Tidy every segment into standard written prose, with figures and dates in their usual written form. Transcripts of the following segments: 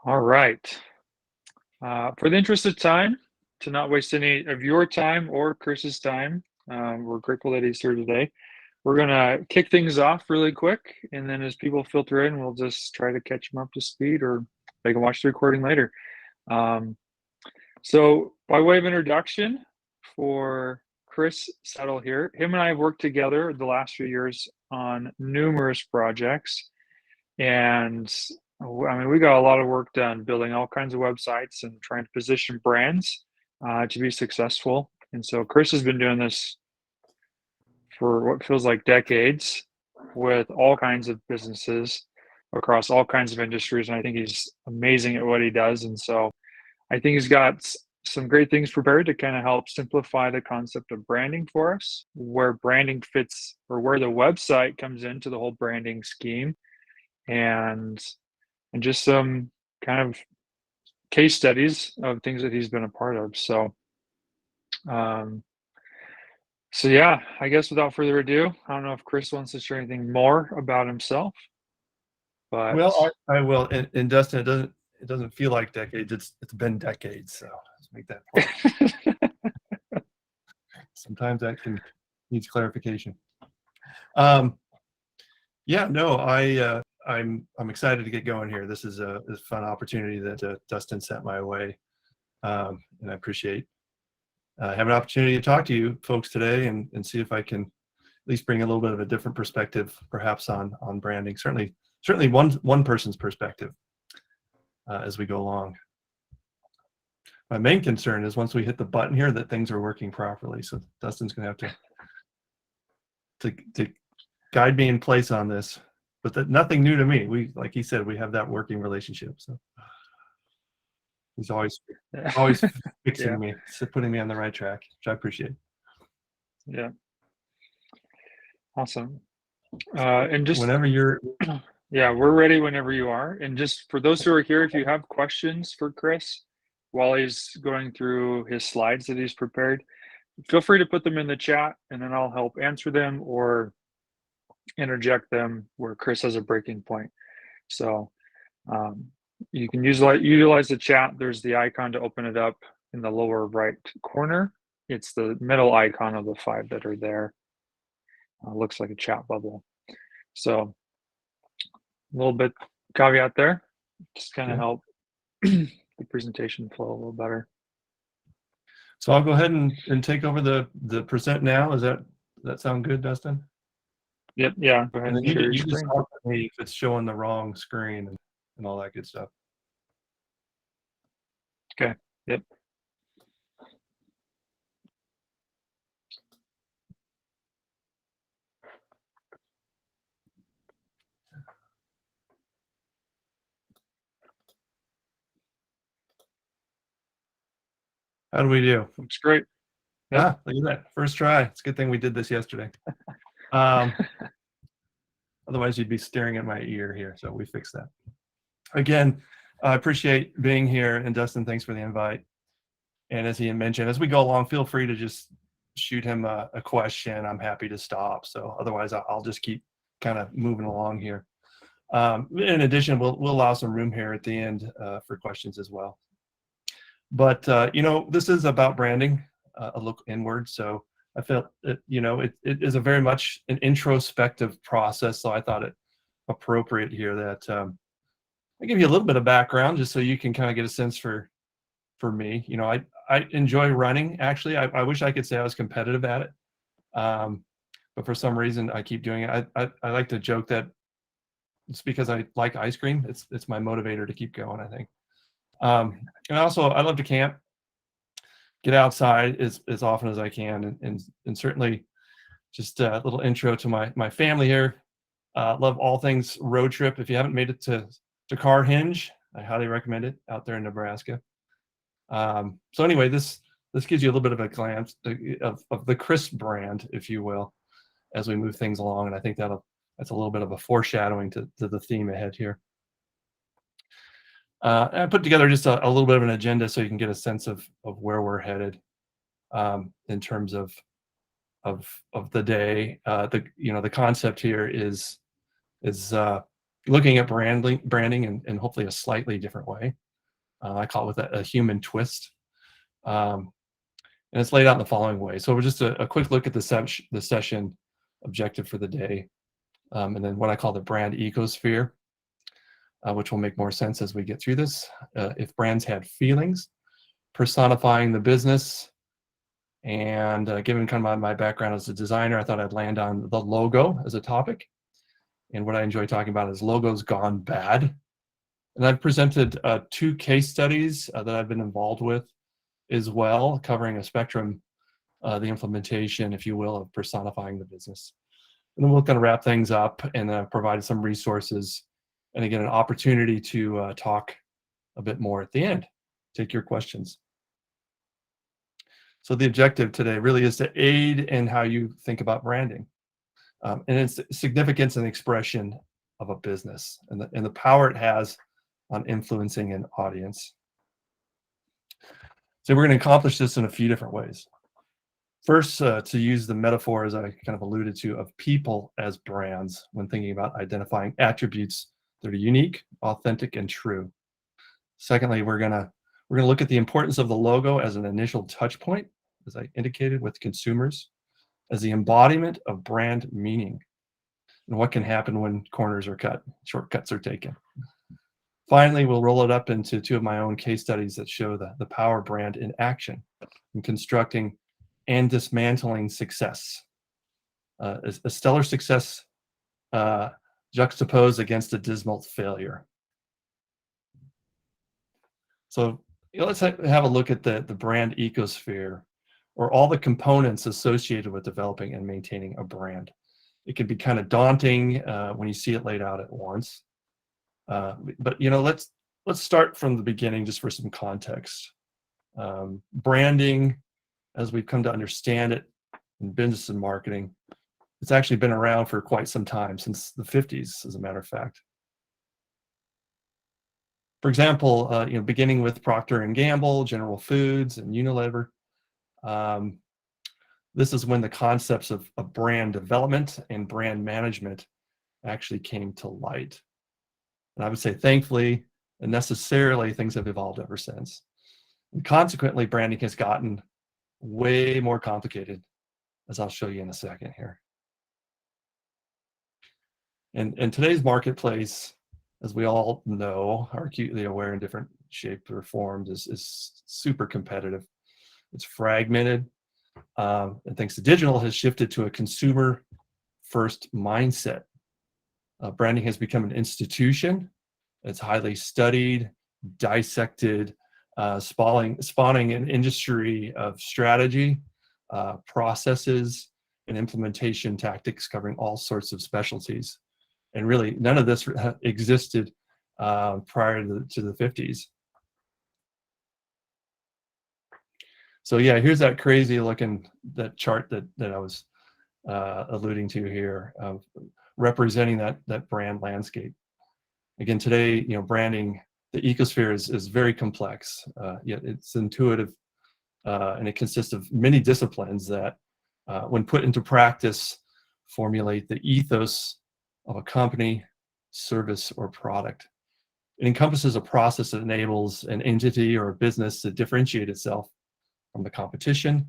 All right. For the interest of time, to not waste any of your time or Chris's time, we're grateful that he's here today. We're gonna kick things off really quick, and then as people filter in, we'll just try to catch them up to speed, or they can watch the recording later. Um, so, by way of introduction, for Chris Settle here, him and I have worked together the last few years on numerous projects, and I mean, we got a lot of work done building all kinds of websites and trying to position brands to be successful. And so Chris has been doing this for what feels like decades with all kinds of businesses across all kinds of industries. And I think he's amazing at what he does. And so I think he's got some great things prepared to kind of help simplify the concept of branding for us, where branding fits or where the website comes into the whole branding scheme, and just some kind of case studies of things that he's been a part of. Um, so yeah, I guess without further ado, I don't know if Chris wants to share anything more about himself, but Well, I will. And Dustin, it doesn't feel like decades. It's been decades. So let's make that point. Sometimes that needs clarification. Yeah, no, I'm excited to get going here. This is a fun opportunity that Dustin sent my way, and I appreciate having an opportunity to talk to you folks today and see if I can at least bring a little bit of a different perspective, perhaps on branding. Certainly one person's perspective as we go along. My main concern is once we hit the button here that things are working properly. So Dustin's going to have to guide me in place on this, but nothing new to me. We, like he said, we have that working relationship. So he's always fixing me, putting me on the right track, which I appreciate. Yeah. Awesome. And just whenever you're, yeah, we're ready whenever you are. And just for those who are here, if you have questions for Chris while he's going through his slides that he's prepared, feel free to put them in the chat and then I'll help answer them or interject them where Chris has a breaking point. So you can utilize the chat. There's the icon to open it up in the lower right corner. It's the middle icon of the 5 that are there. Looks like a chat bubble. So a little bit caveat there, just kind of help the presentation flow a little better. So I'll go ahead and take over the present now. Does that sound good, Dustin? Yep. Yeah. Go ahead and share your you just screen. tell me if it's showing the wrong screen and all that good stuff. Okay. Yep. How do we do? Looks great. Yep. Look at that. First try. It's a good thing we did this yesterday. Otherwise, you'd be staring at my ear here. So we fixed that. Again, I appreciate being here. And Dustin, thanks for the invite. And as he mentioned, as we go along, feel free to just shoot him a question. I'm happy to stop. So otherwise, I'll just keep kind of moving along here. In addition, we'll allow some room here at the end for questions as well. But this is about branding, a look inward. So I felt it is a very much an introspective process. So I thought it appropriate here that I give you a little bit of background just so you can kind of get a sense for me. I enjoy running. Actually, I wish I could say I was competitive at it, but for some reason I keep doing it. I like to joke that it's because I like ice cream. It's my motivator to keep going, I think. And also I love to camp, get outside as often as I can, and certainly just a little intro to my family here. Love all things road trip. If you haven't made it to Carhenge, I highly recommend it out there in Nebraska. So anyway, this gives you a little bit of a glance of the Chris brand, if you will, as we move things along. And I think that's a little bit of a foreshadowing to the theme ahead here. And I put together just a little bit of an agenda so you can get a sense of where we're headed in terms of the day. The concept here is looking at branding in hopefully a slightly different way. I call it with a human twist. And it's laid out in the following way. So we're just a quick look at the session objective for the day, and then what I call the brand ecosphere, which will make more sense as we get through this. If brands had feelings, personifying the business, and given kind of my background as a designer, I thought I'd land on the logo as a topic. And what I enjoy talking about is logos gone bad. And I've presented 2 case studies that I've been involved with as well, covering a spectrum, the implementation, if you will, of personifying the business. And then we'll kind of wrap things up and provide some resources, and again, an opportunity to talk a bit more at the end, take your questions. So the objective today really is to aid in how you think about branding, and its significance and expression of a business, and the power it has on influencing an audience. So we're going to accomplish this in a few different ways. First, to use the metaphor, as I kind of alluded to, of people as brands when thinking about identifying attributes that are unique, authentic, and true. Secondly, we're going to look at the importance of the logo as an initial touch point, as I indicated, with consumers, as the embodiment of brand meaning, and what can happen when corners are cut, shortcuts are taken. Finally, we'll roll it up into 2 of my own case studies that show the power brand in action in constructing and dismantling success. A stellar success juxtaposed against a dismal failure. So let's have a look at the brand ecosphere, or all the components associated with developing and maintaining a brand. It can be kind of daunting when you see it laid out at once. But let's start from the beginning just for some context. Branding, as we've come to understand it in business and marketing, it's actually been around for quite some time, since the 50s, as a matter of fact. For example, beginning with Procter & Gamble, General Foods, and Unilever, this is when the concepts of brand development and brand management actually came to light. And I would say, thankfully and necessarily, things have evolved ever since. And consequently, branding has gotten way more complicated, as I'll show you in a second here. And today's marketplace, as we all know, are acutely aware in different shapes or forms, is super competitive. It's fragmented, and thanks to digital, has shifted to a consumer-first mindset. Branding has become an institution. It's highly studied, dissected, spawning an industry of strategy, processes, and implementation tactics covering all sorts of specialties. And really, none of this existed prior to the 50s. So yeah, here's that crazy looking chart that I was alluding to here, representing that brand landscape. Again, today, branding, the ecosphere is very complex, yet it's intuitive, and it consists of many disciplines that, when put into practice, formulate the ethos of a company, service, or product. It encompasses a process that enables an entity or a business to differentiate itself from the competition,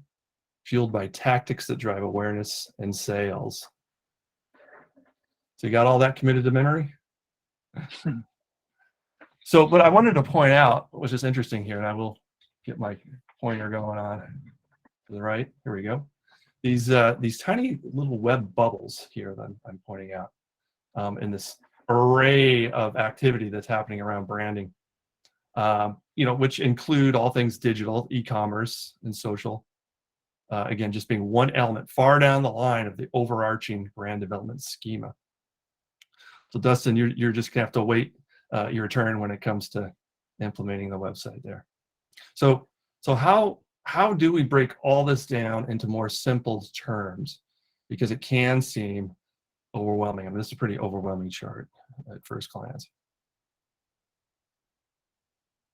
fueled by tactics that drive awareness and sales. So you got all that committed to memory? So what I wanted to point out, which is interesting here, and I will get my pointer going on to the right. Here we go. These tiny little web bubbles here that I'm pointing out in this array of activity that's happening around branding, which include all things digital, e-commerce, and social. Again, just being one element far down the line of the overarching brand development schema. So Dustin, you're just gonna have to wait your turn when it comes to implementing the website there. So how do we break all this down into more simple terms? Because it can seem overwhelming. I mean, this is a pretty overwhelming chart at first glance.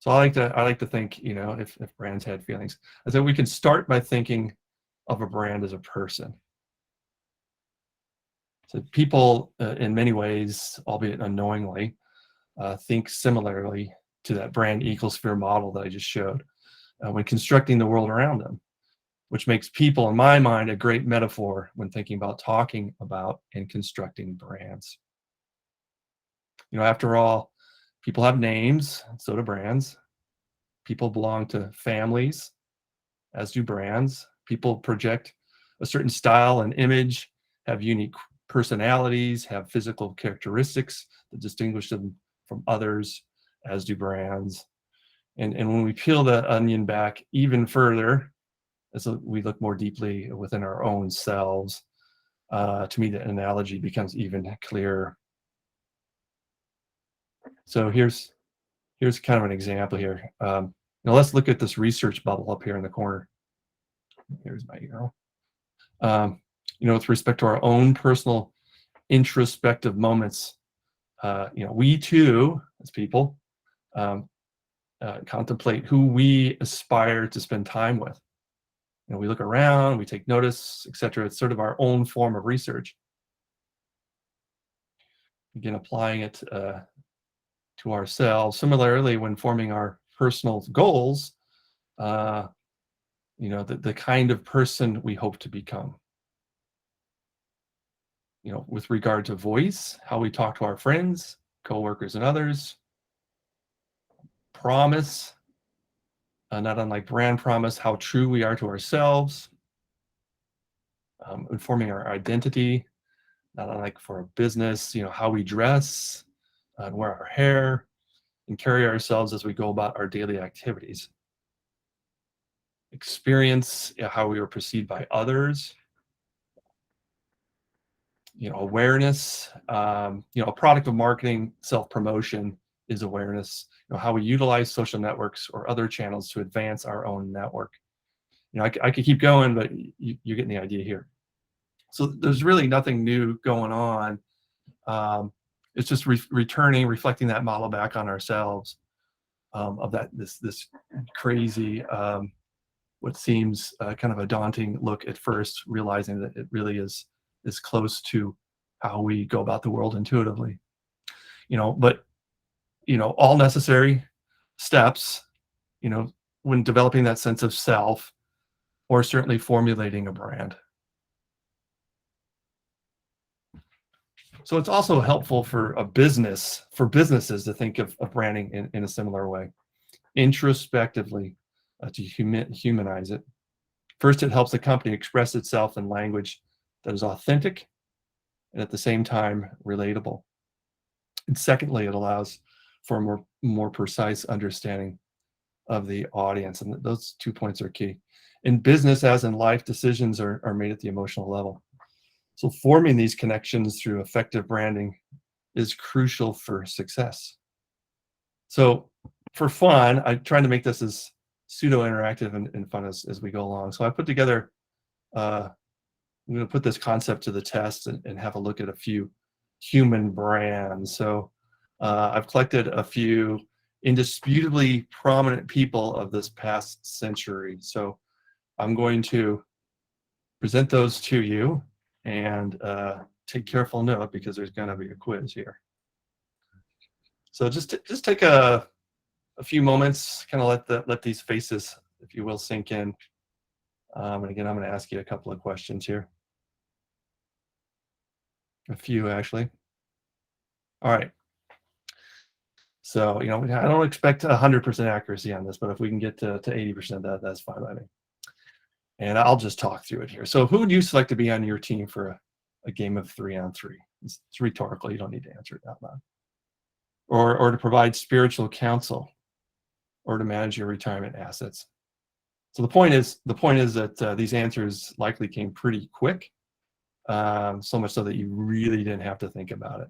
So I like to think, if brands had feelings, I said we can start by thinking of a brand as a person. So people, in many ways, albeit unknowingly, think similarly to that brand Ecosphere model that I just showed when constructing the world around them, which makes people, in my mind, a great metaphor when thinking about talking about and constructing brands. After all, people have names, so do brands. People belong to families, as do brands. People project a certain style and image, have unique personalities, have physical characteristics that distinguish them from others, as do brands. And when we peel that onion back even further, as we look more deeply within our own selves, to me, the analogy becomes even clearer. So here's kind of an example here. Now let's look at this research bubble up here in the corner. Here's my arrow. With respect to our own personal introspective moments, we too, as people, contemplate who we aspire to spend time with. We look around, we take notice, etc. It's sort of our own form of research. Again, applying it to ourselves. Similarly, when forming our personal goals, the kind of person we hope to become. With regard to voice, how we talk to our friends, coworkers, and others. Promise, not unlike brand promise, how true we are to ourselves. Informing our identity, not unlike for a business, how we dress and wear our hair and carry ourselves as we go about our daily activities. Experience, how we are perceived by others. Awareness, a product of marketing, self-promotion is awareness. How we utilize social networks or other channels to advance our own network. I could keep going, but you're getting the idea here. So there's really nothing new going on. It's just reflecting that model back on ourselves of this crazy, what seems kind of a daunting look at first, realizing that it really is close to how we go about the world intuitively. But all necessary steps, when developing that sense of self, or certainly formulating a brand. So it's also helpful for businesses to think of branding in a similar way, introspectively, to humanize it. First, it helps the company express itself in language that is authentic and at the same time relatable. And secondly, it allows for a more precise understanding of the audience. And those 2 points are key. In business, as in life, decisions are made at the emotional level. So forming these connections through effective branding is crucial for success. So for fun, I'm trying to make this as pseudo-interactive and fun as we go along. So I put together, I'm going to put this concept to the test and have a look at a few human brands. So I've collected a few indisputably prominent people of this past century. So I'm going to present those to you and take careful note because there's going to be a quiz here. So just take a few moments, kind of let these faces, if you will, sink in. And again, I'm going to ask you a couple of questions here. A few, actually. All right. So, I don't expect 100% accuracy on this, but if we can get to 80%, that's fine by me. And I'll just talk through it here. So who would you select to be on your team for a game of 3-on-3? It's rhetorical. You don't need to answer it out loud. Or to provide spiritual counsel, or to manage your retirement assets. So the point is that these answers likely came pretty quick, so much so that you really didn't have to think about it.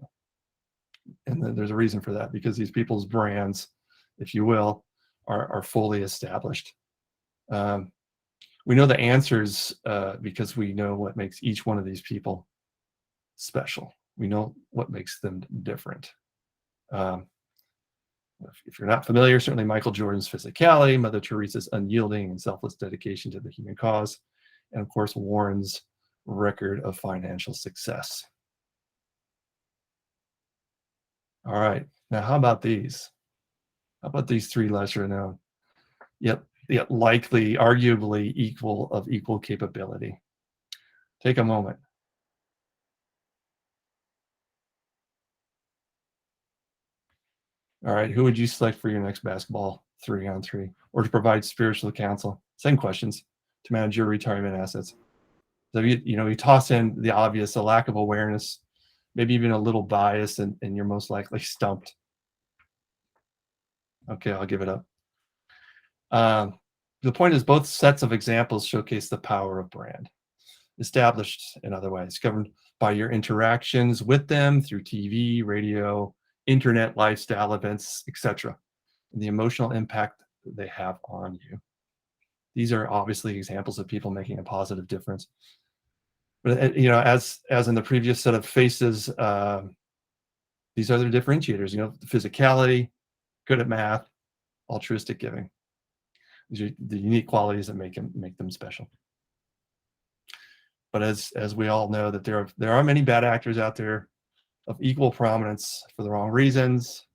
And then there's a reason for that, because these people's brands, if you will, are fully established. We know the answers because we know what makes each one of these people special. We know what makes them different. If you're not familiar, certainly Michael Jordan's physicality, Mother Teresa's unyielding and selfless dedication to the human cause, and of course Warren's record of financial success. All right. Now, how about these? How about these three lesser known? Yet likely, arguably equal capability. Take a moment. All right. Who would you select for your next basketball 3-on-3 or to provide spiritual counsel? Same questions to manage your retirement assets. So you toss in the obvious, a lack of awareness, maybe even a little bias, and you're most likely stumped. Okay, I'll give it up. The point is both sets of examples showcase the power of brand, established in other ways, governed by your interactions with them through TV, radio, internet, lifestyle events, etc., and the emotional impact they have on you. These are obviously examples of people making a positive difference. But as in the previous set of faces, these are the differentiators. The physicality, good at math, altruistic giving. These are the unique qualities that make them special. But as we all know, that there are many bad actors out there of equal prominence for the wrong reasons.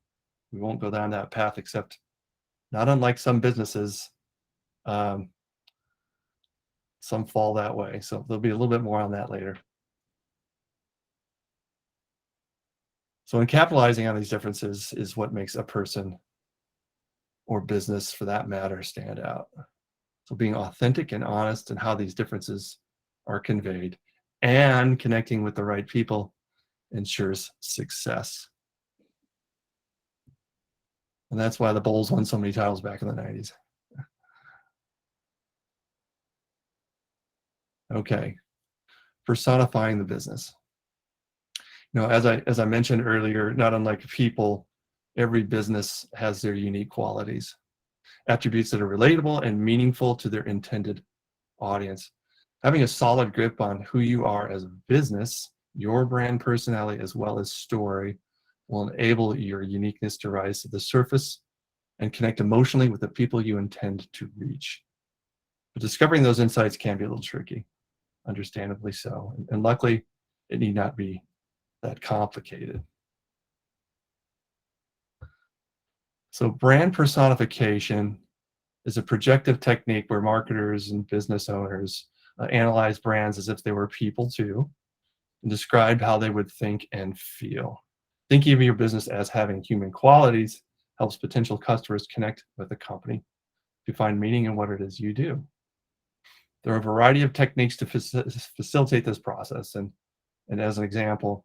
We won't go down that path, except not unlike some businesses, some fall that way. So there'll be a little bit more on that later. So in capitalizing on these differences is what makes a person or business, for that matter, stand out. So being authentic and honest in how these differences are conveyed and connecting with the right people ensures success. And that's why the Bulls won so many titles back in the 90s. Okay, personifying the business. As I mentioned earlier, not unlike people, every business has their unique qualities, attributes that are relatable and meaningful to their intended audience. Having a solid grip on who you are as a business, your brand personality, as well as story, will enable your uniqueness to rise to the surface and connect emotionally with the people you intend to reach. But discovering those insights can be a little tricky, understandably so. And luckily, it need not be that complicated. So brand personification is a projective technique where marketers and business owners analyze brands as if they were people too, and describe how they would think and feel. Thinking of your business as having human qualities helps potential customers connect with the company to find meaning in what it is you do. There are a variety of techniques to facilitate this process. And as an example,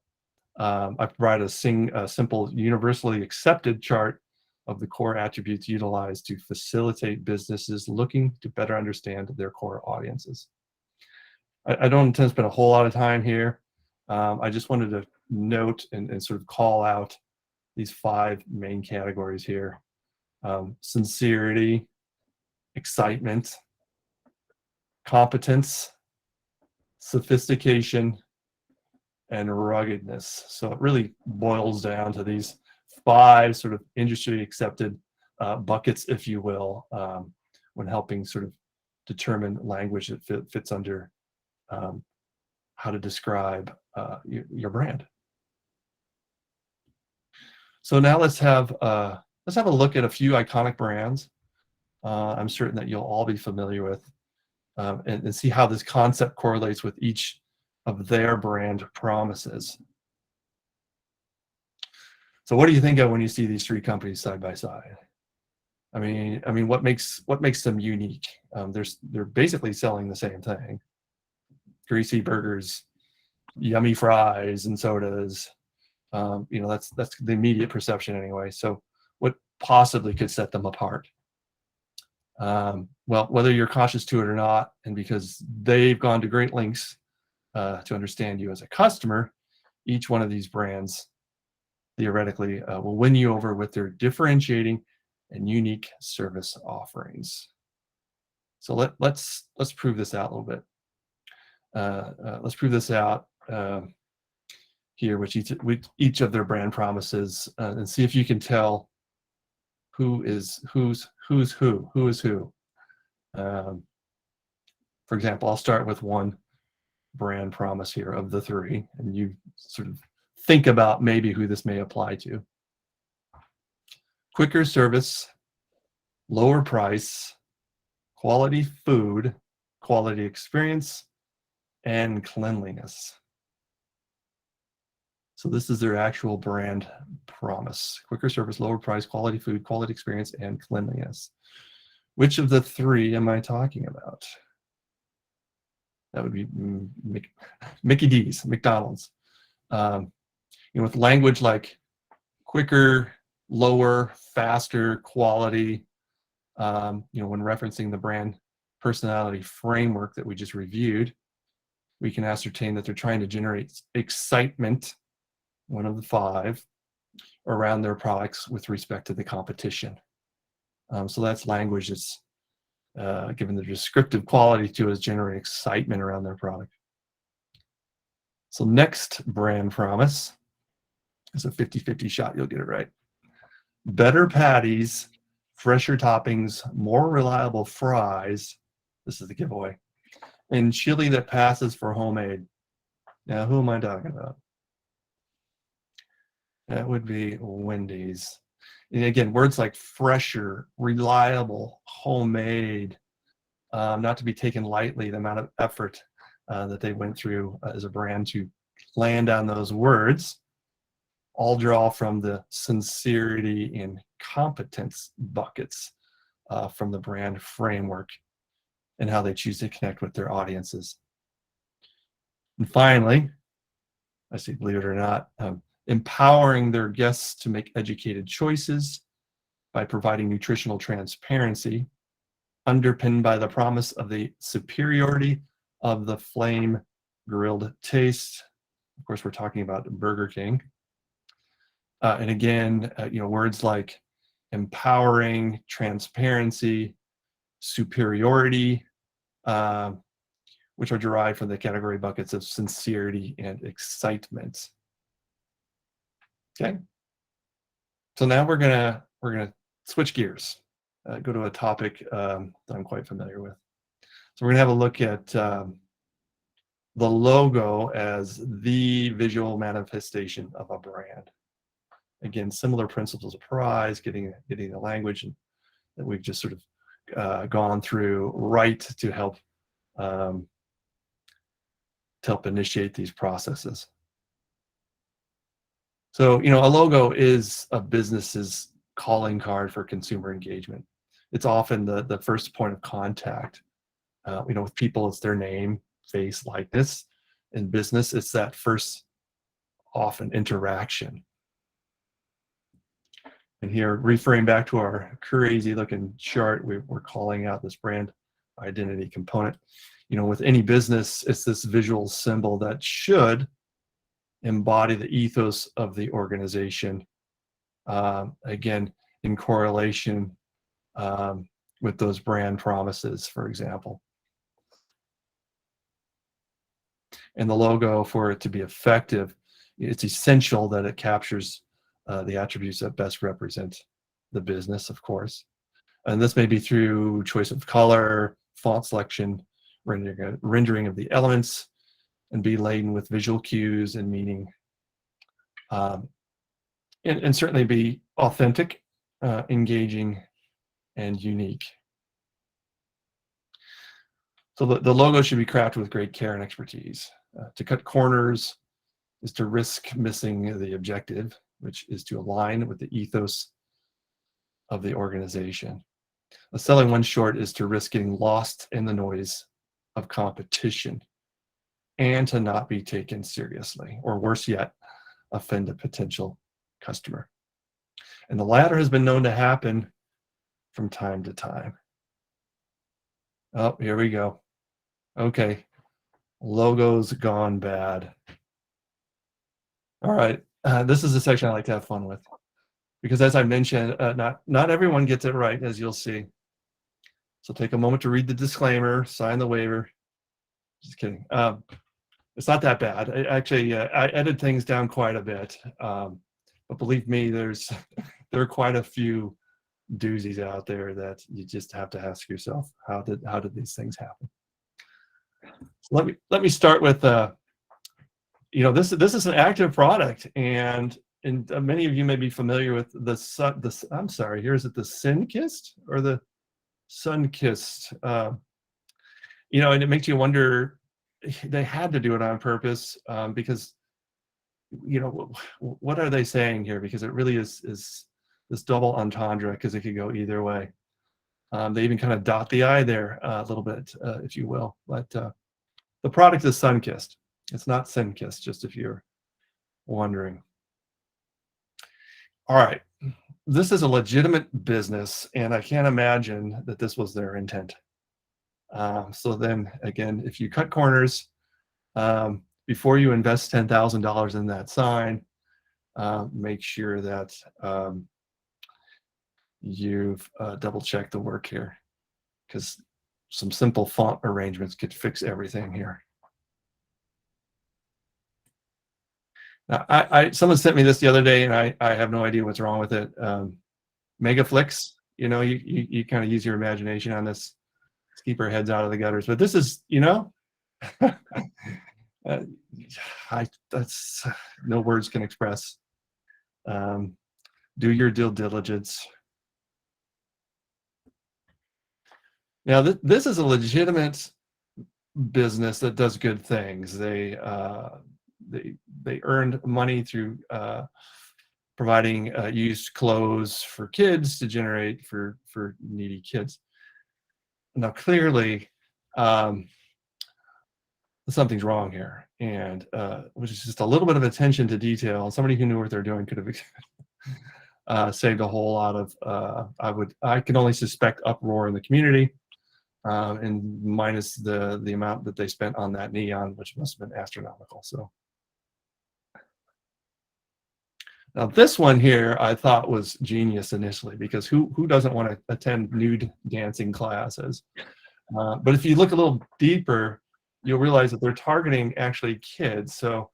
I provide a simple, universally accepted chart of the core attributes utilized to facilitate businesses looking to better understand their core audiences. I don't intend to spend a whole lot of time here. I just wanted to note and sort of call out these 5 main categories here. Sincerity, excitement, competence, sophistication, and ruggedness. So it really boils down to these 5 sort of industry accepted buckets, if you will, when helping sort of determine language that fits under how to describe your brand. So now let's have a look at a few iconic brands. I'm certain that you'll all be familiar with, and see how this concept correlates with each of their brand promises. So what do you think of when you see these 3 companies side by side? I mean, what makes them unique? They're basically selling the same thing: greasy burgers, yummy fries, and sodas. That's the immediate perception anyway. So what possibly could set them apart? Well, whether you're conscious to it or not, and because they've gone to great lengths to understand you as a customer, each one of these brands theoretically will win you over with their differentiating and unique service offerings. So let's prove this out a little bit. Let's prove this out here with each of their brand promises, and see if you can tell who is who. For example, I'll start with one brand promise here of the 3, and you sort of think about maybe who this may apply to. quicker service, lower price, quality food, quality experience, and cleanliness. So this is their actual brand promise. Quicker service, lower price, quality food, quality experience, and cleanliness. Which of the three am I talking about? That would be Mickey D's, McDonald's. With language like quicker, lower, faster, quality, when referencing the brand personality framework that we just reviewed, we can ascertain that they're trying to generate excitement, one of the five, around their products with respect to the competition. So that's language that's given the descriptive quality to is generate excitement around their product. So next brand promise is a 50-50 shot, you'll get it right. Better patties, fresher toppings, more reliable fries. This is the giveaway. And chili that passes for homemade. Now, who am I talking about? That would be Wendy's. And again, words like fresher, reliable, homemade, not to be taken lightly, the amount of effort that they went through as a brand to land on those words, all draw from the sincerity and competence buckets from the brand framework and how they choose to connect with their audiences. And finally, I say, believe it or not, empowering their guests to make educated choices by providing nutritional transparency, underpinned by the promise of the superiority of the flame grilled taste. Of course, we're talking about Burger King. And again, words like empowering, transparency, superiority, which are derived from the category buckets of sincerity and excitement. Okay. So now we're gonna switch gears, go to a topic that I'm quite familiar with. So we're gonna have a look at the logo as the visual manifestation of a brand. Again, similar principles apprise, getting the language that we've just sort of gone through right to help initiate these processes. So, a logo is a business's calling card for consumer engagement. It's often the first point of contact. With people, it's their name, face, likeness. In business, it's that first often interaction. And here, referring back to our crazy looking chart, we're calling out this brand identity component. With any business, it's this visual symbol that should embody the ethos of the organization. Again, in correlation with those brand promises, for example. And the logo, for it to be effective, it's essential that it captures the attributes that best represent the business, of course. And this may be through choice of color, font selection, rendering of the elements, and be laden with visual cues and meaning. And certainly be authentic, engaging, and unique. So the logo should be crafted with great care and expertise. To cut corners is to risk missing the objective, which is to align with the ethos of the organization. Selling one short is to risk getting lost in the noise of competition and to not be taken seriously, or worse yet, offend a potential customer. And the latter has been known to happen from time to time. Oh, here we go. Okay, logos gone bad. All right, this is a section I like to have fun with, because as I mentioned, not everyone gets it right, as you'll see. So take a moment to read the disclaimer, sign the waiver. Just kidding. It's not that bad. I edit things down quite a bit, but believe me, there are quite a few doozies out there that you just have to ask yourself, how did these things happen? So let me start with this is an active product, and and many of you may be familiar with I'm sorry, here is it the Sun-Kissed or the Sun-Kissed? And it makes you wonder, they had to do it on purpose, because, what are they saying here? Because it really is this double entendre, because it could go either way. They even kind of dot the I there a little bit, if you will. But the product is Sun-Kissed. It's not Sin-Kissed, just if you're wondering. All right. This is a legitimate business, and I can't imagine that this was their intent. So then, again, if you cut corners, before you invest $10,000 in that sign, make sure that you've double-checked the work here, because some simple font arrangements could fix everything here. Now, someone sent me this the other day, and I have no idea what's wrong with it. Megaflix, you kind of use your imagination on this. Let's keep our heads out of the gutters. But this is, that's no words can express. Do your due diligence. Now, this is a legitimate business that does good things. They earned money through providing used clothes for kids to generate for needy kids. Now, clearly, something's wrong here, and which is just a little bit of attention to detail. Somebody who knew what they're doing could have saved a whole lot of. I can only suspect uproar in the community, and minus the amount that they spent on that neon, which must have been astronomical. So. Now this one here I thought was genius initially, because who doesn't want to attend nude dancing classes? But if you look a little deeper, you'll realize that they're targeting actually kids. So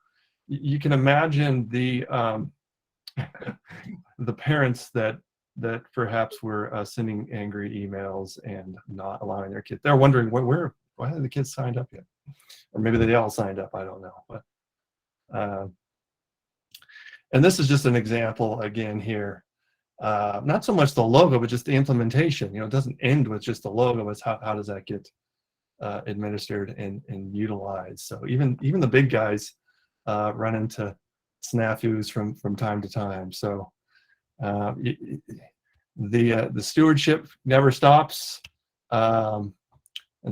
you can imagine the parents that perhaps were sending angry emails and not allowing their kids. They're wondering why haven't the kids signed up yet? Or maybe they all signed up. I don't know. But and this is just an example again here. Not so much the logo, but just the implementation. It doesn't end with just the logo. It's how does that get administered and utilized. So even the big guys run into snafus from time to time. So the stewardship never stops, and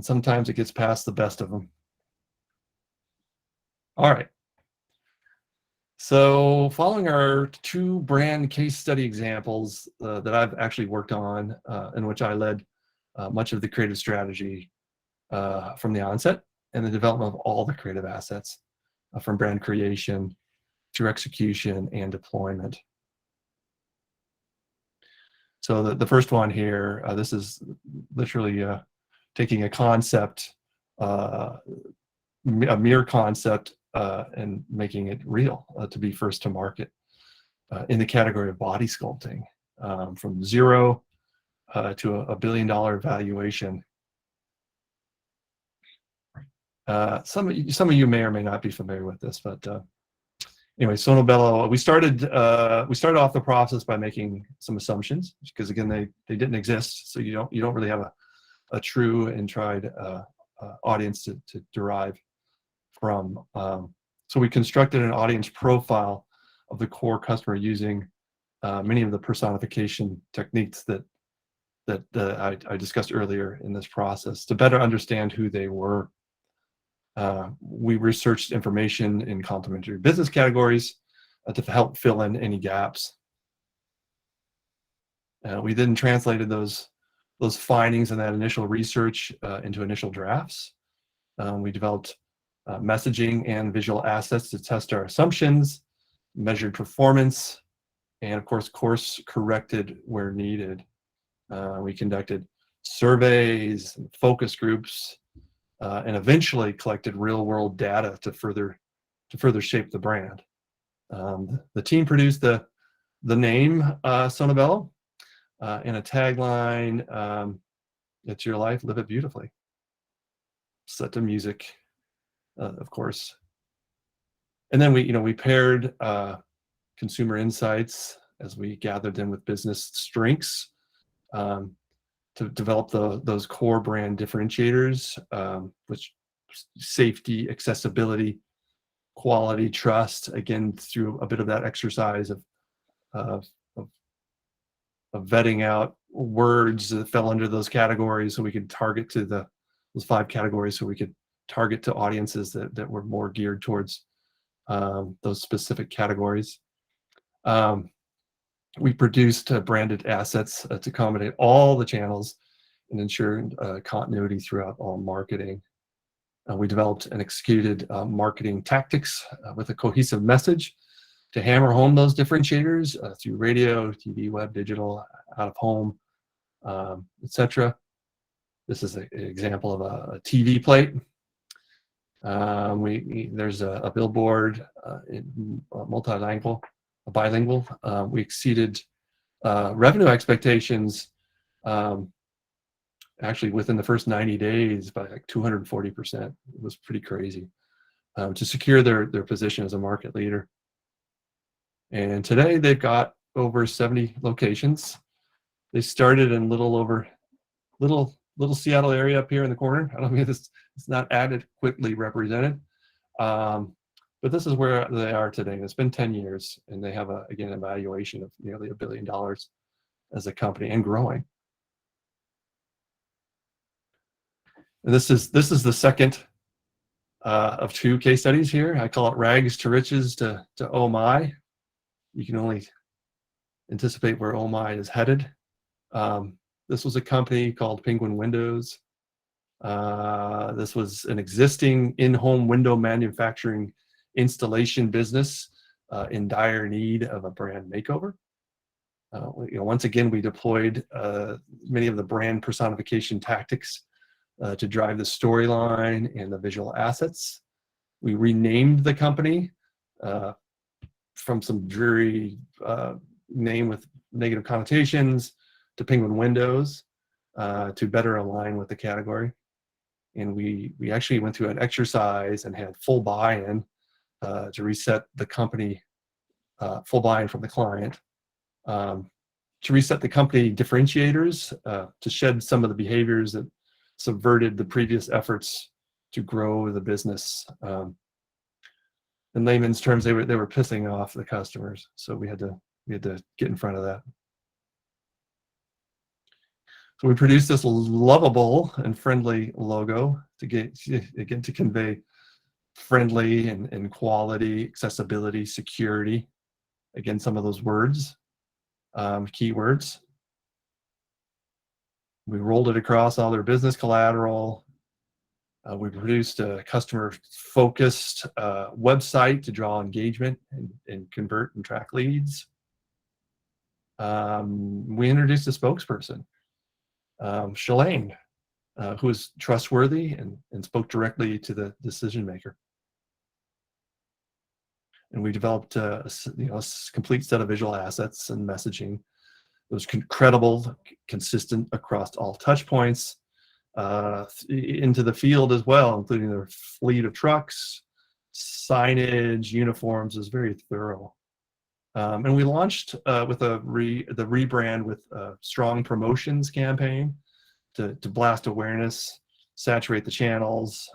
sometimes it gets past the best of them. All right. So following our 2 brand case study examples that I've actually worked on, in which I led much of the creative strategy from the onset and the development of all the creative assets, from brand creation to execution and deployment. So the first one here, this is literally taking a concept, a mere concept, and making it real, to be first to market in the category of body sculpting, from 0 to a $1 billion valuation. Some of you may or may not be familiar with this, but anyway, Sono Bello. We started off the process by making some assumptions, because again they didn't exist, so you don't really have a true and tried audience to derive from. So we constructed an audience profile of the core customer using many of the personification techniques that I discussed earlier in this process to better understand who they were. We researched information in complementary business categories to help fill in any gaps. We then translated those findings and that initial research into initial drafts. We developed messaging and visual assets to test our assumptions, measured performance, and of course corrected where needed. We conducted surveys, and focus groups, and eventually collected real-world data to further shape the brand. The team produced the name Sono Bello and a tagline: "It's your life, live it beautifully." Set to music, of course, and then we paired consumer insights as we gathered them with business strengths to develop those core brand differentiators, which safety, accessibility, quality, trust, again, through a bit of that exercise of vetting out words that fell under those categories so we could target to those 5 categories so we could target to audiences that were more geared towards those specific categories. We produced branded assets to accommodate all the channels and ensure continuity throughout all marketing. We developed and executed marketing tactics with a cohesive message to hammer home those differentiators through radio, TV, web, digital, out of home, etc. This is an example of a TV plate. There's a billboard bilingual. We exceeded revenue expectations actually within the first 90 days by like 240%. It was pretty crazy to secure their position as a market leader. And today they've got over 70 locations. They started in little Seattle area up here in the corner. I don't mean it's not adequately represented, but this is where they are today. It's been 10 years, and they have again a valuation of nearly $1 billion as a company and growing. And this is the second of 2 case studies here. I call it rags to riches to oh my. You can only anticipate where oh my is headed. This was a company called Penguin Windows. This was an existing in-home window manufacturing installation business in dire need of a brand makeover. Once again, we deployed many of the brand personification tactics to drive the storyline and the visual assets. We renamed the company from some dreary name with negative connotations to Penguin Windows to better align with the category. And we actually went through an exercise and had full buy-in to reset the company, full buy-in from the client, to reset the company differentiators, to shed some of the behaviors that subverted the previous efforts to grow the business. In layman's terms, they were pissing off the customers, so we had to get in front of that. So we produced this lovable and friendly logo to convey friendly and quality, accessibility, security. Again, some of those words, keywords. We rolled it across all their business collateral. We produced a customer-focused website to draw engagement and convert and track leads. We introduced a spokesperson, Shalane, who was trustworthy and spoke directly to the decision maker. And we developed a complete set of visual assets and messaging. It was credible, consistent across all touch points, into the field as well, including their fleet of trucks, signage, uniforms. It was very thorough. And we launched with the rebrand with a strong promotions campaign to blast awareness, saturate the channels.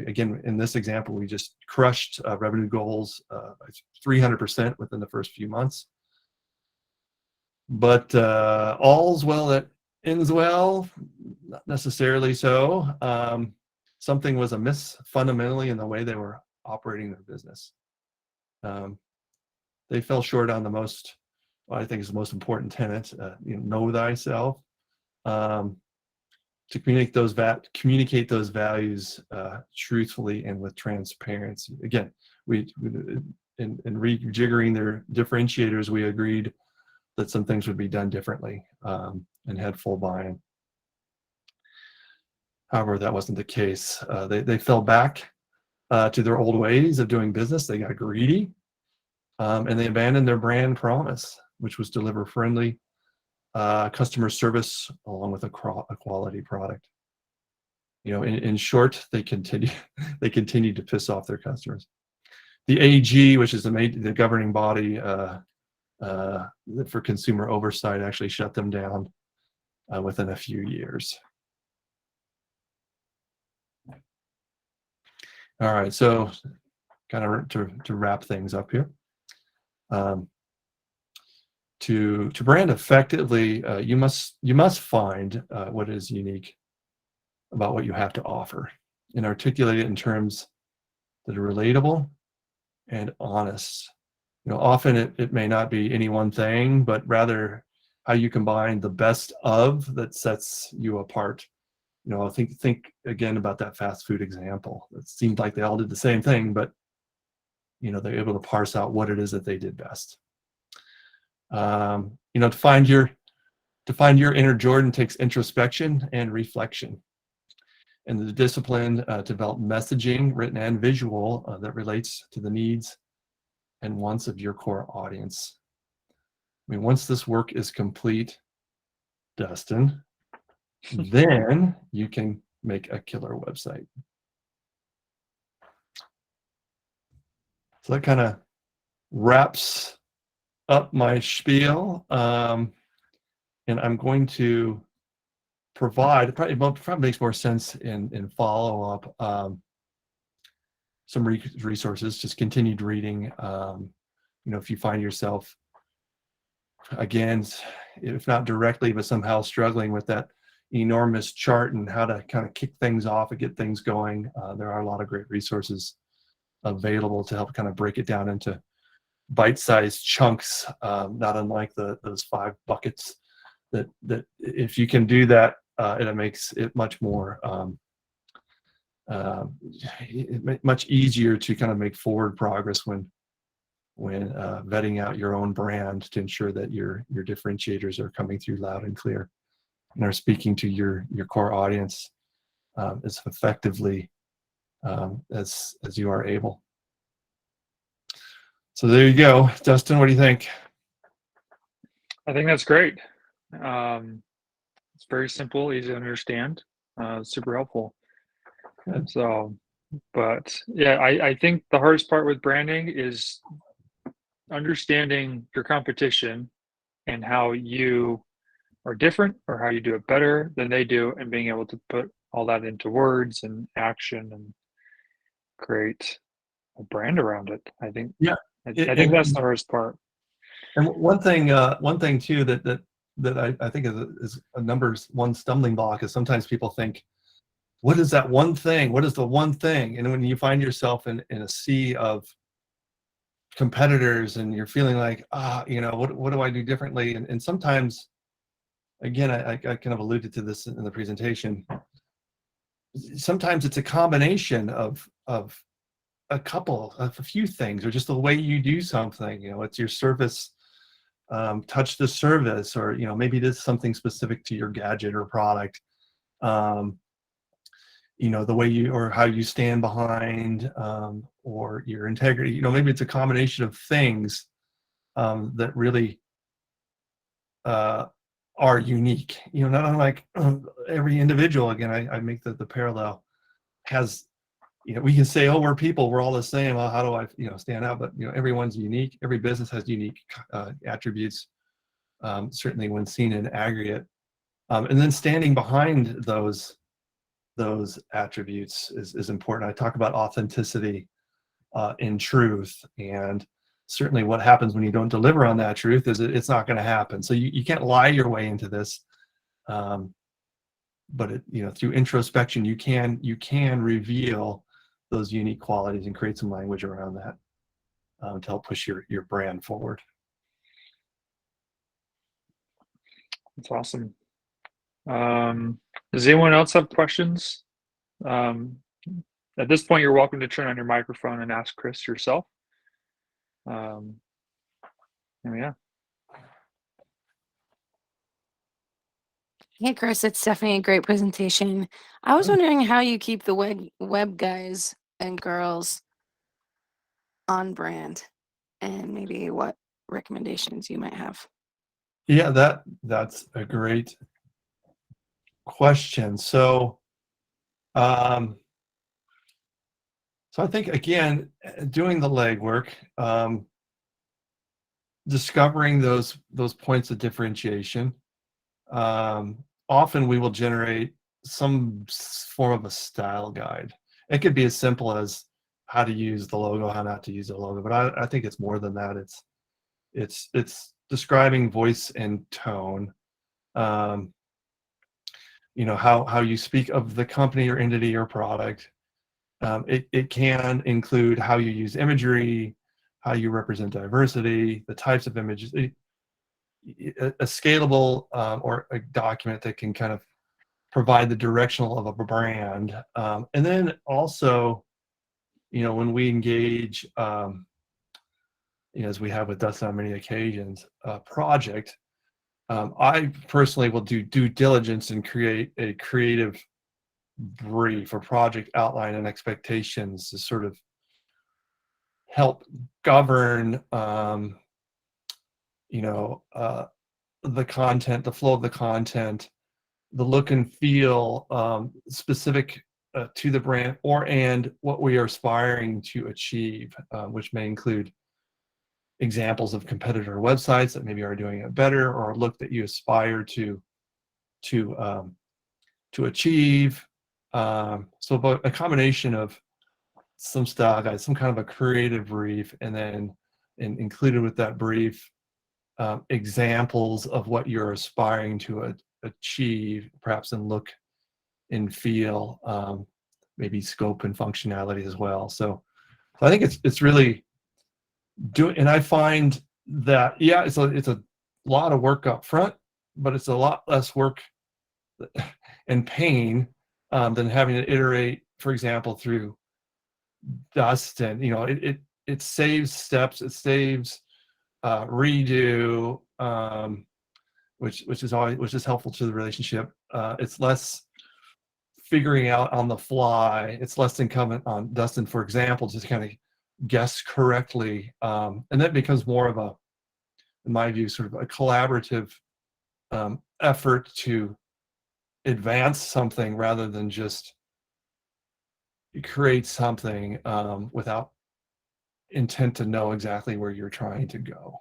Again, in this example, we just crushed revenue goals by 300% within the first few months. But all's well that ends well, not necessarily so. Something was amiss fundamentally in the way they were operating their business. They fell short on what I think is the most important tenet, know thyself. To communicate those values truthfully and with transparency. Again, in rejiggering their differentiators, we agreed that some things would be done differently and had full buy-in. However, that wasn't the case. They fell back to their old ways of doing business. They got greedy, and they abandoned their brand promise, which was deliver friendly customer service along with a quality product. In short, they continued to piss off their customers. The AG, which is the governing body for consumer oversight actually shut them down within a few years. All right, so kind of to wrap things up here. To brand effectively, you must find what is unique about what you have to offer and articulate it in terms that are relatable and honest. Often it may not be any one thing, but rather how you combine the best of that sets you apart. Think again about that fast food example. It seemed like they all did the same thing, but they're able to parse out what it is that they did best. To find your inner Jordan takes introspection and reflection, and the discipline to develop messaging, written and visual, that relates to the needs and wants of your core audience. Once this work is complete, Dustin, then you can make a killer website. So that kind of wraps up my spiel, and I'm going to provide, probably makes more sense in follow-up, some resources, just continued reading. If you find yourself, again, if not directly, but somehow struggling with that enormous chart and how to kind of kick things off and get things going, there are a lot of great resources available to help kind of break it down into bite-sized chunks, not unlike those 5 buckets that if you can do that, it makes it much more much easier to kind of make forward progress when vetting out your own brand to ensure that your differentiators are coming through loud and clear and are speaking to your core audience as effectively as you are able. So there you go. Dustin, what do you think? I think that's great. It's very simple, easy to understand, super helpful. Good. So, but yeah, I think the hardest part with branding is understanding your competition and how you are different or how you do it better than they do, and being able to put all that into words and action and create a brand around it. I think, Yeah. I think that's the hardest part. And one thing too that I think is a number one stumbling block is sometimes people think, what is that one thing? What is the one thing? And when you find yourself in a sea of competitors and you're feeling like, what do I do differently? And sometimes, again, I kind of alluded to this in the presentation. Sometimes it's a combination of a few things, or just the way you do something. It's your service, touch the service, or maybe it is something specific to your gadget or product. The way you or how you stand behind, or your integrity. Maybe it's a combination of things that really are unique. Not unlike every individual. Again, I make the parallel, has, we can say, oh, we're people, we're all the same. Well, how do I stand out? But everyone's unique. Every business has unique attributes, certainly when seen in aggregate, and then standing behind those attributes is important. I talk about authenticity in truth, and certainly what happens when you don't deliver on that truth is it's not going to happen. So you can't lie your way into this, but through introspection you can reveal those unique qualities and create some language around that to help push your brand forward. That's awesome. Does anyone else have questions? At this point, you're welcome to turn on your microphone and ask Chris yourself. Yeah. Hey, Chris, it's definitely a great presentation. I was wondering how you keep the web guys and girls on brand, and maybe what recommendations you might have. Yeah, that's a great question. So I think, again, doing the legwork, discovering those points of differentiation. Often we will generate some form of a style guide. It could be as simple as how to use the logo, how not to use the logo, but I think it's more than that. It's describing voice and tone. You know, how you speak of the company or entity or product. It can include how you use imagery, how you represent diversity, the types of images, a scalable or a document that can kind of provide the directional of a brand. And then also, you know, when we engage, you know, as we have with Dustin on many occasions, project, I personally will do due diligence and create a creative brief or project outline and expectations to sort of help govern, you know, the content, the flow of the content, the look and feel specific to the brand and what we are aspiring to achieve, which may include examples of competitor websites that maybe are doing it better, or a look that you aspire to achieve. So about a combination of some style guide, some kind of a creative brief, and then included with that brief examples of what you're aspiring to achieve, perhaps in look and feel, maybe scope and functionality as well. So I think it's really doing, and I find that, yeah, it's a lot of work up front, but it's a lot less work and pain than having to iterate, for example, through Dustin. You know, it saves steps, it saves redo, which is helpful to the relationship. It's less figuring out on the fly. It's less incumbent on Dustin, for example, to kind of guess correctly, and that becomes more of a, in my view, sort of a collaborative effort to advance something rather than just create something without intent to know exactly where you're trying to go.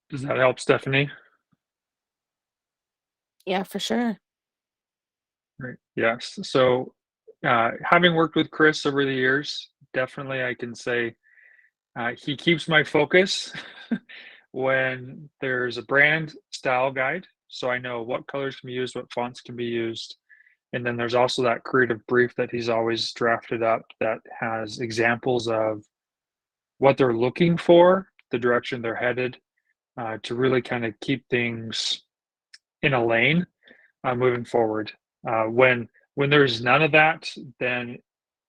Does that help, Stephanie? Yeah, for sure. Right. Yes. So, having worked with Chris over the years, definitely I can say he keeps my focus when there's a brand style guide. So I know what colors can be used, what fonts can be used. And then there's also that creative brief that he's always drafted up that has examples of what they're looking for, the direction they're headed, to really kind of keep things in a lane moving forward. When there's none of that, then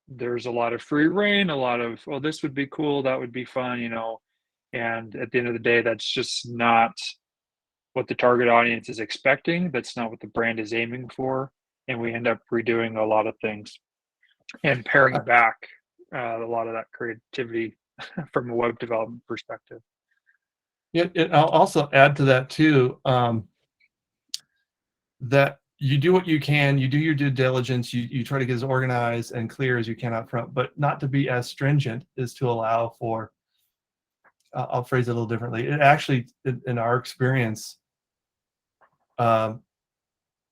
there's a lot of free reign, a lot of, oh, this would be cool, that would be fun, you know. And at the end of the day, that's just not what the target audience is expecting. That's not what the brand is aiming for. And we end up redoing a lot of things and paring back a lot of that creativity from a web development perspective. Yeah, I'll also add to that too, that you do what you can, you do your due diligence, you try to get as organized and clear as you can up front, but not to be as stringent is to allow for, I'll phrase it a little differently. It actually, in our experience, it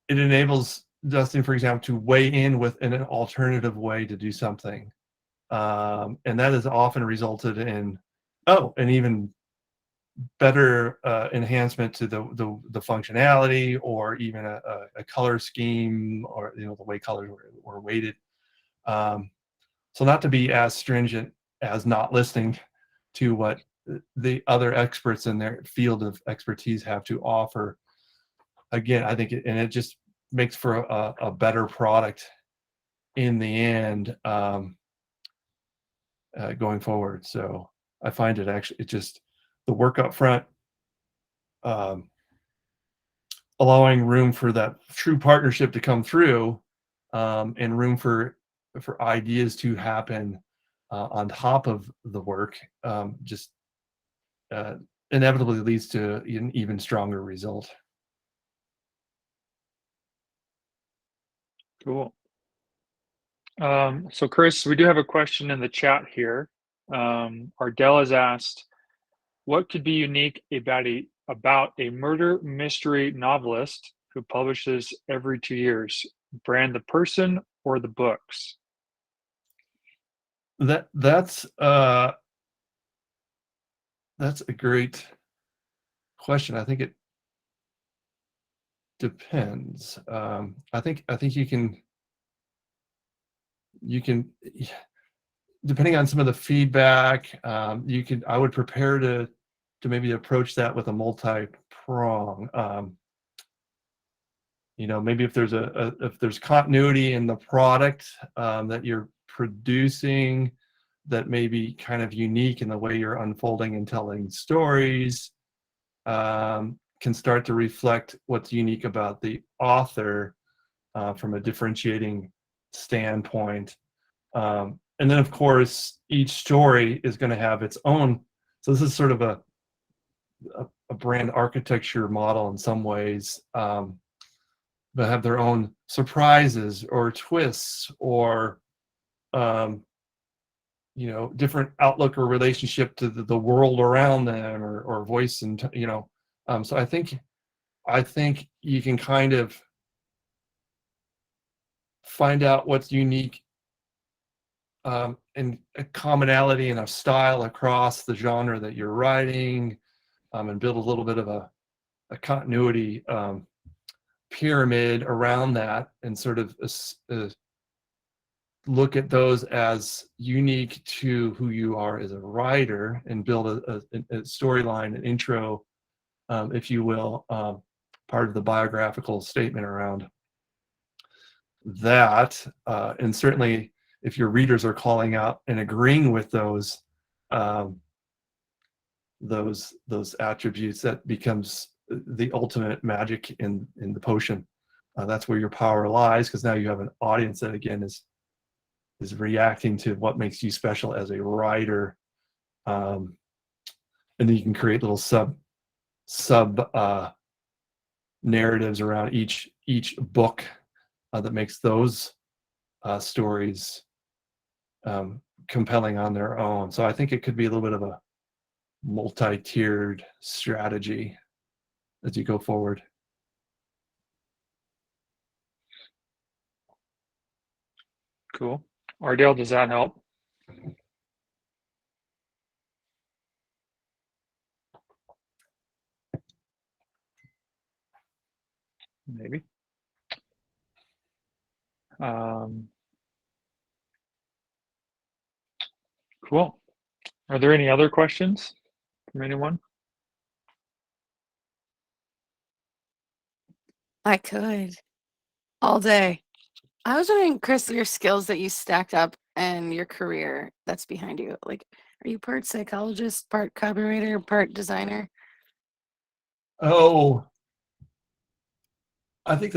enables Dustin, for example, to weigh in with an alternative way to do something. And that has often resulted in, an even better enhancement to the functionality, or even a color scheme, or, you know, the way colors were weighted. So not to be as stringent as not listening to what the other experts in their field of expertise have to offer. Again, I think it just makes for a better product in the end, going forward. So I find it actually, it just, the work up front, allowing room for that true partnership to come through, and room for ideas to happen on top of the work, just inevitably leads to an even stronger result. Cool. So Chris, we do have a question in the chat here. Ardell has asked, what could be unique about a murder mystery novelist who publishes every 2 years? Brand the person or the books? That's a great question. I think it depends. I think you can depending on some of the feedback, I would prepare to maybe approach that with a multi-prong. Maybe if there's continuity in the product that you're producing that may be kind of unique in the way you're unfolding and telling stories, can start to reflect what's unique about the author from a differentiating standpoint. And then, of course, each story is going to have its own. So this is sort of a brand architecture model in some ways, but have their own surprises or twists or different outlook or relationship to the world around them or voice and so I think you can kind of find out what's unique and a commonality in a style across the genre that you're writing, and build a little bit of a continuity pyramid around that, and sort of look at those as unique to who you are as a writer, and build a storyline, an intro, if you will, part of the biographical statement around that. And certainly if your readers are calling out and agreeing with those attributes, that becomes the ultimate magic in the potion. That's where your power lies, because now you have an audience that again is reacting to what makes you special as a writer, and then you can create little sub narratives around each book that makes those stories compelling on their own. So I think it could be a little bit of a multi-tiered strategy as you go forward. Cool. Ardell, does that help? Maybe. Cool. Are there any other questions from anyone? I could all day. I was wondering, Chris, your skills that you stacked up and your career that's behind you. Like, are you part psychologist, part copywriter, part designer? Oh, I think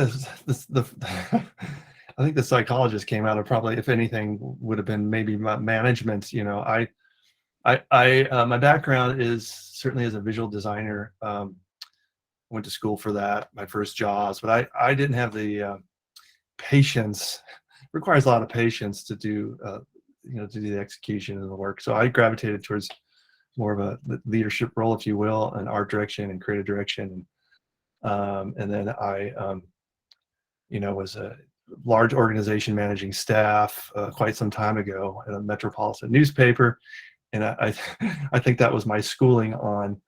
I think the psychologist came out of probably, if anything, would have been maybe management. My background is certainly as a visual designer. Went to school for that, my first jobs, but I didn't have the patience. It requires a lot of patience to do to do the execution of the work. So I gravitated towards more of a leadership role, if you will, and art direction and creative direction. And then I was a large organization managing staff quite some time ago at a metropolitan newspaper, and I think that was my schooling on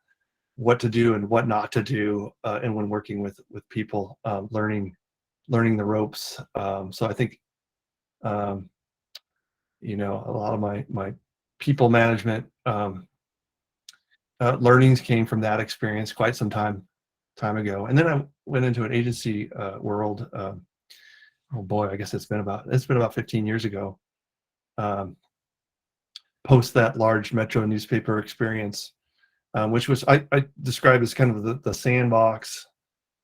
what to do and what not to do, and when working with people, learning the ropes. So I think a lot of my people management learnings came from that experience quite some time ago. And then I went into an agency world. Oh boy, I guess it's been about 15 years ago. Post that large metro newspaper experience, which was I describe as kind of the sandbox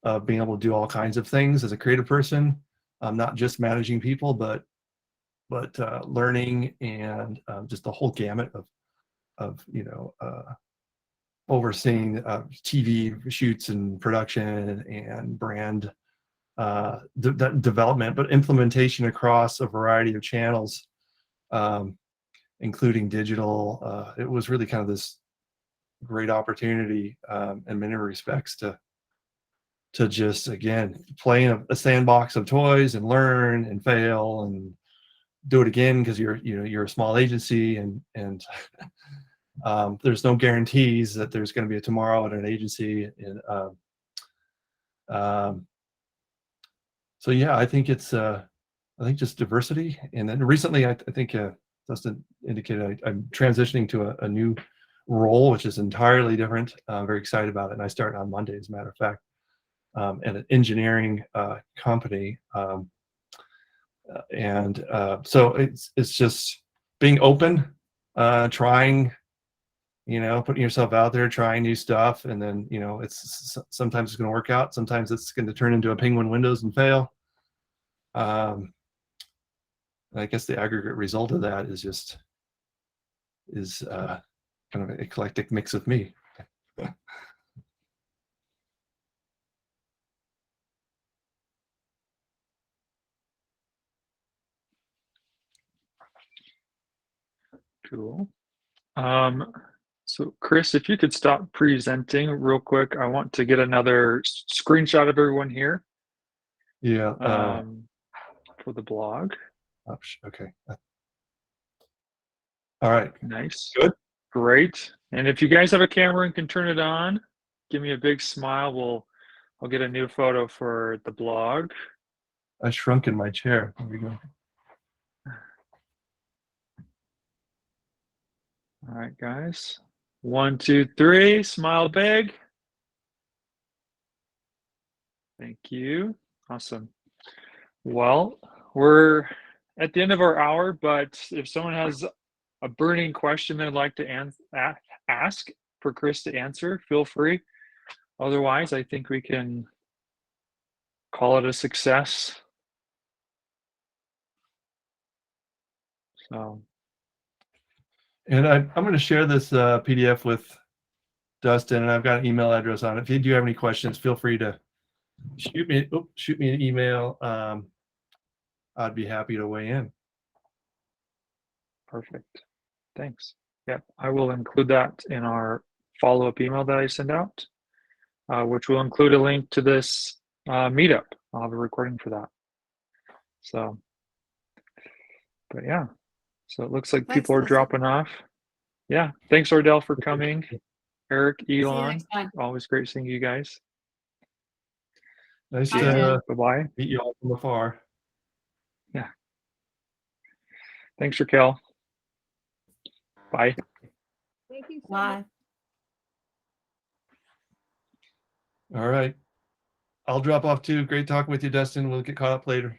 of being able to do all kinds of things as a creative person, not just managing people, but learning and just the whole gamut of overseeing TV shoots and production and brand development, but implementation across a variety of channels, including digital. It was really kind of this great opportunity in many respects to just, again, play in a sandbox of toys and learn and fail and do it again, because you're a small agency, and there's no guarantees that there's going to be a tomorrow at an agency. And so yeah, I think it's just diversity. And then recently, I think Dustin indicated I'm transitioning to a new role, which is entirely different. I'm very excited about it, and I start on Monday, as a matter of fact, at an engineering company. So it's just being open, trying, putting yourself out there, trying new stuff, and then it's sometimes it's going to work out, sometimes it's going to turn into a penguin windows and fail. I guess the aggregate result of that is kind of an eclectic mix of me. Cool. So Chris, if you could stop presenting real quick, I want to get another screenshot of everyone here. Yeah. For the blog. Okay. All right. Nice. Good. Great. And if you guys have a camera and can turn it on, give me a big smile. I'll get a new photo for the blog. I shrunk in my chair. There we go. All right, guys. 1, 2, 3. Smile big. Thank you. Awesome. Well, we're at the end of our hour, but if someone has a burning question they'd like to ask for Chris to answer, feel free. Otherwise, I think we can call it a success. So. And I'm going to share this PDF with Dustin, and I've got an email address on it. If you do have any questions, feel free to shoot me an email. I'd be happy to weigh in. Perfect. Thanks. Yep, I will include that in our follow-up email that I send out, which will include a link to this meetup. I'll have a recording for that. So, but yeah, so it looks like people are dropping off. Yeah, thanks, Ordell, for coming. Eric, Elon, always great seeing you guys. Nice to bye-bye. meet you all from afar. Yeah. Thanks, Raquel. Bye. Thank you so Bye. much. All right. I'll drop off too. Great talking with you, Dustin. We'll get caught up later.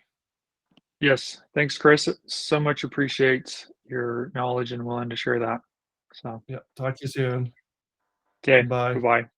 Yes. Thanks, Chris. So much appreciate your knowledge and willing to share that. So yeah. Talk to you soon. okay. Bye. Bye-bye.